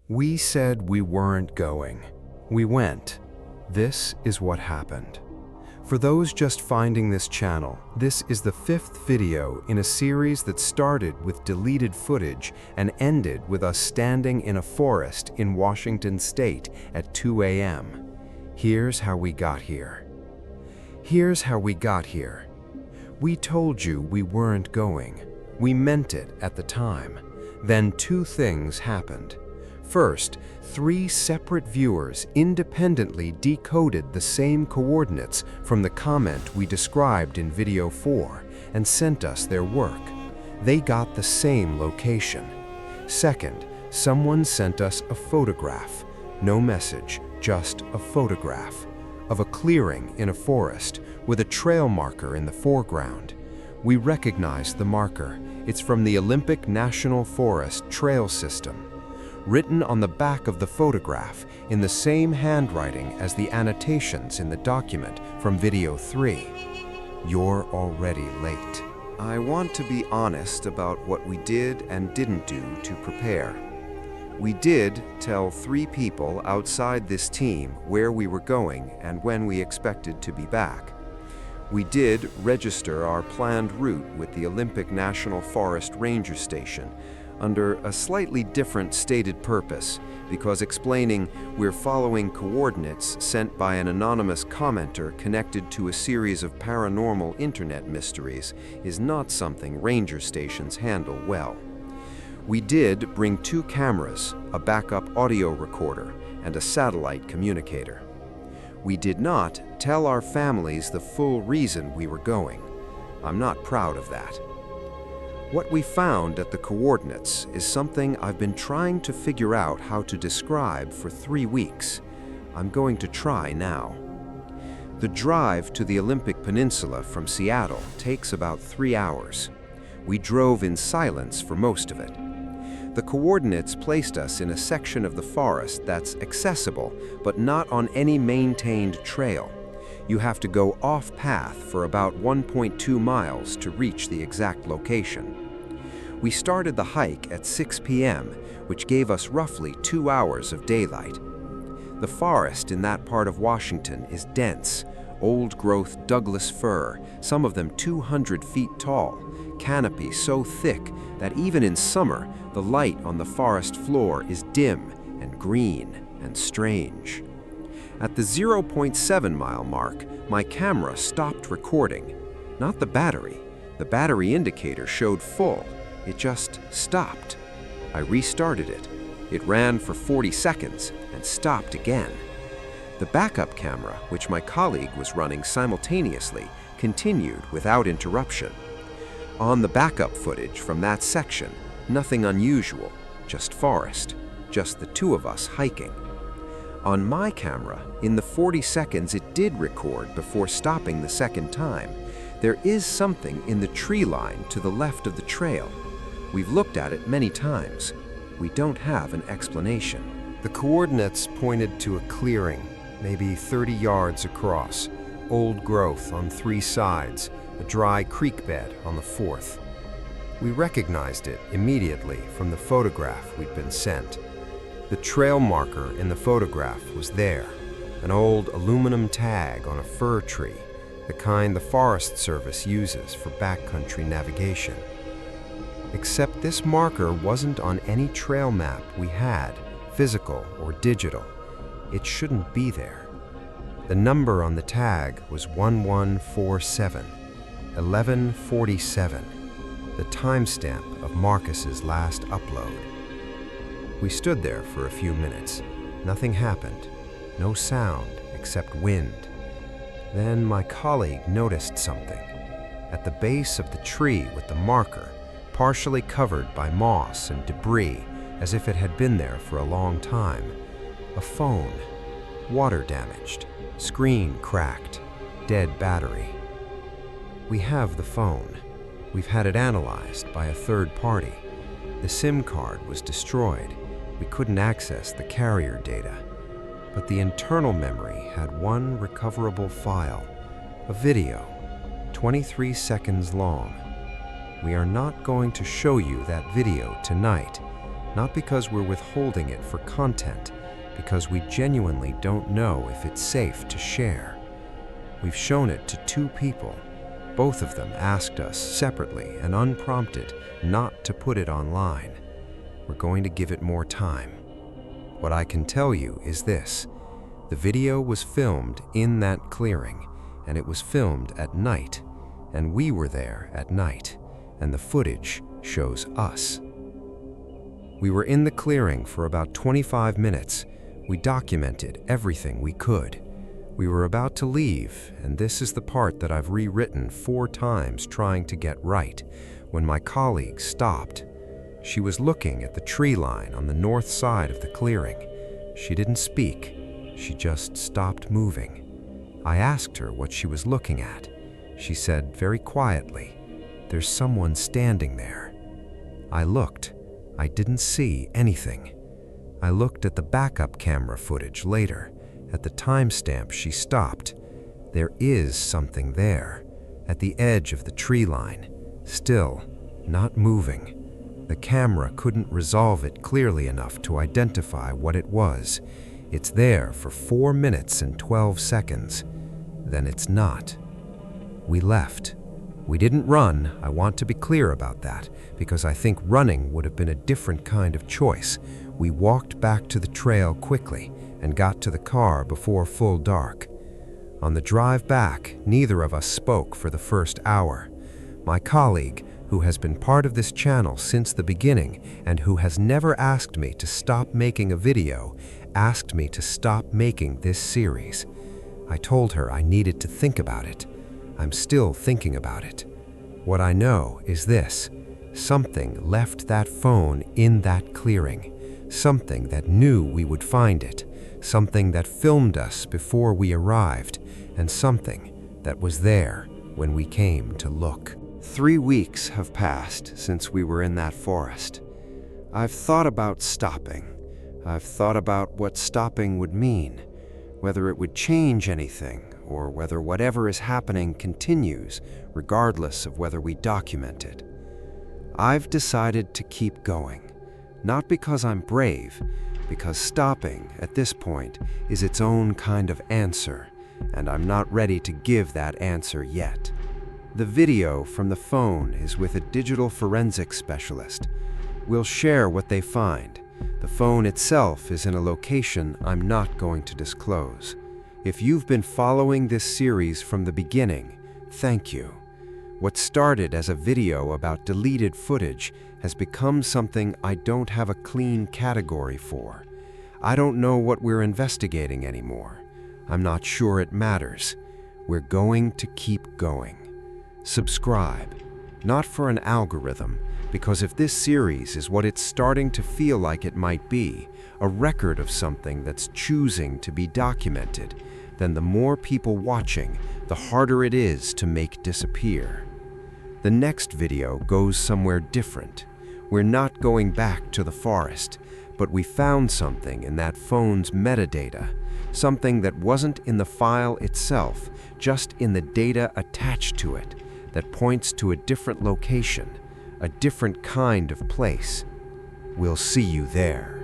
We said we weren't going. We went. This is what happened. For those just finding this channel, this is the 5th video in a series that started with deleted footage and ended with us standing in a forest in Washington State at 2 a.m. Here's how we got here. Here's how we got here. We told you we weren't going. We meant it at the time. Then two things happened. First, 3 separate viewers independently decoded the same coordinates from the comment we described in video 4 and sent us their work. They got the same location. Second, someone sent us a photograph, no message, just a photograph, of a clearing in a forest with a trail marker in the foreground. We recognized the marker. It's from the Olympic National Forest Trail System. Written on the back of the photograph in the same handwriting as the annotations in the document from video 3. You're already late. I want to be honest about what we did and didn't do to prepare. We did tell 3 people outside this team where we were going and when we expected to be back. We did register our planned route with the Olympic National Forest Ranger Station under a slightly different stated purpose, because explaining we're following coordinates sent by an anonymous commenter connected to a series of paranormal internet mysteries is not something ranger stations handle well. We did bring 2 cameras, a backup audio recorder, and a satellite communicator. We did not tell our families the full reason we were going. I'm not proud of that. What we found at the coordinates is something I've been trying to figure out how to describe for 3 weeks. I'm going to try now. The drive to the Olympic Peninsula from Seattle takes about 3 hours. We drove in silence for most of it. The coordinates placed us in a section of the forest that's accessible, but not on any maintained trail. You have to go off-path for about 1.2 miles to reach the exact location. We started the hike at 6 p.m., which gave us roughly 2 hours of daylight. The forest in that part of Washington is dense, old-growth Douglas fir, some of them 200 feet tall, canopy so thick that even in summer, the light on the forest floor is dim and green and strange. At the 0.7-mile mark, my camera stopped recording. Not the battery. The battery indicator showed full. It just stopped. I restarted it. It ran for 40 seconds and stopped again. The backup camera, which my colleague was running simultaneously, continued without interruption. On the backup footage from that section, nothing unusual, just forest, just the 2 of us hiking. On my camera, in the 40 seconds it did record before stopping the second time, there is something in the tree line to the left of the trail. We've looked at it many times. We don't have an explanation. The coordinates pointed to a clearing, maybe 30 yards across, old growth on 3 sides, a dry creek bed on the 4th. We recognized it immediately from the photograph we'd been sent. The trail marker in the photograph was there, an old aluminum tag on a fir tree, the kind the Forest Service uses for backcountry navigation. Except this marker wasn't on any trail map we had, physical or digital. It shouldn't be there. The number on the tag was 1147, 1147, the timestamp of Marcus's last upload. We stood there for a few minutes. Nothing happened. No sound except wind. Then my colleague noticed something. At the base of the tree with the marker, partially covered by moss and debris, as if it had been there for a long time, a phone, water damaged, screen cracked, dead battery. We have the phone. We've had it analyzed by a third party. The SIM card was destroyed. We couldn't access the carrier data, but the internal memory had one recoverable file, a video, 23 seconds long. We are not going to show you that video tonight. not because we're withholding it for content, because we genuinely don't know if it's safe to share. We've shown it to 2 people. Both of them asked us separately and unprompted not to put it online. We're going to give it more time. What I can tell you is this: the video was filmed in that clearing, and it was filmed at night, and we were there at night, and the footage shows us. We were in the clearing for about 25 minutes. We documented everything we could. We were about to leave, and this is the part that I've rewritten 4 times trying to get right, when my colleague stopped. She was looking at the tree line on the north side of the clearing. She didn't speak. She just stopped moving. I asked her what she was looking at. She said very quietly, "There's someone standing there." I looked. I didn't see anything. I looked at the backup camera footage later. At the timestamp she stopped. There is something there, at the edge of the tree line, still, not moving. The camera couldn't resolve it clearly enough to identify what it was. It's there for 4 minutes and 12 seconds. Then it's not. We left. We didn't run. I want to be clear about that, because I think running would have been a different kind of choice. We walked back to the trail quickly and got to the car before full dark. On the drive back, neither of us spoke for the first hour. My colleague, who has been part of this channel since the beginning and who has never asked me to stop making a video, asked me to stop making this series. I told her I needed to think about it. I'm still thinking about it. What I know is this: something left that phone in that clearing, something that knew we would find it, something that filmed us before we arrived, and something that was there when we came to look. 3 weeks have passed since we were in that forest. I've thought about stopping. I've thought about what stopping would mean, whether it would change anything, or whether whatever is happening continues, regardless of whether we document it. I've decided to keep going, not because I'm brave, because stopping, at this point, is its own kind of answer, and I'm not ready to give that answer yet. The video from the phone is with a digital forensics specialist. We'll share what they find. The phone itself is in a location I'm not going to disclose. If you've been following this series from the beginning, thank you. What started as a video about deleted footage has become something I don't have a clean category for. I don't know what we're investigating anymore. I'm not sure it matters. We're going to keep going. Subscribe, not for an algorithm, because if this series is what it's starting to feel like it might be, a record of something that's choosing to be documented, then the more people watching, the harder it is to make disappear. The next video goes somewhere different. We're not going back to the forest, but we found something in that phone's metadata, something that wasn't in the file itself, just in the data attached to it, that points to a different location, a different kind of place. We'll see you there.